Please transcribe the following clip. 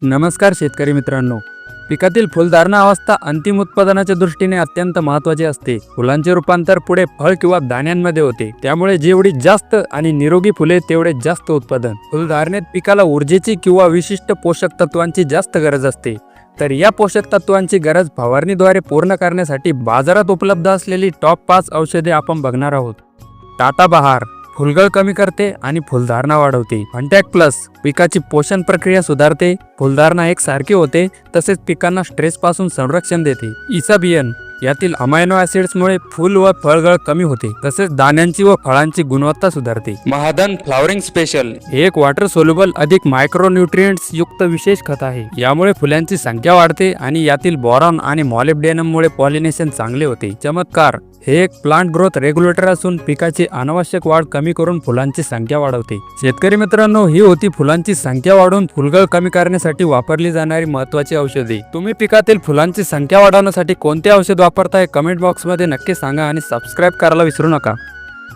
नमस्कार शेतकरी मित्रांनो. पिकातील फुलधारणा अवस्था अंतिम उत्पादनाच्या दृष्टीने अत्यंत महत्त्वाची असते. फुलांचे रूपांतर पुढे फळ किंवा दाण्यांमध्ये होते. त्यामुळे जेवढी जास्त आणि निरोगी फुले तेवढे जास्त उत्पादन. फुलधारणेत पिकाला ऊर्जेची किंवा विशिष्ट पोषक तत्वांची जास्त गरज असते. तर या पोषक तत्वांची गरज फवारणीद्वारे पूर्ण करण्यासाठी बाजारात उपलब्ध असलेली टॉप 5 औषधे आपण बघणार आहोत. टाटा बहार फुलगळ कमी करते आणि फुलधारणा वाढवते. कॉन्टॅक्ट प्लस पिकाची पोषण प्रक्रिया सुधारते, फुलधारणा एकसारखी होते, तसेच पिकांना स्ट्रेस पासून संरक्षण देते. इसाबियन यातील अमायनो ऍसिड्समुळे फुल व फळगळ कमी होते, तसेच दाण्यांची व फळांची गुणवत्ता सुधारते. महाधन फ्लॉवरिंग स्पेशल हे एक वॉटर सोल्युबल अधिक मायक्रोन्यूट्रिएंट्स युक्त विशेष खत आहे. यामुळे फुलांची संख्या वाढते आणि यातील बोरॉन आणि मॉलिब्डेनममुळे पॉलिनेशन चांगले होते. चमत्कार हे एक प्लांट ग्रोथ रेग्युलेटर असून पिकाची अनावश्यक वाढ कमी करून फुलांची संख्या वाढवते. शेतकरी मित्रांनो, ही होती फुलांची संख्या वाढवून फुलगळ कमी करण्यासाठी वापरली जाणारी महत्त्वाची औषधे. तुम्ही पिकातील फुलांची संख्या वाढवण्यासाठी कोणते औषध वापरताय कमेंट बॉक्समध्ये नक्की सांगा आणि सबस्क्राईब करायला विसरू नका.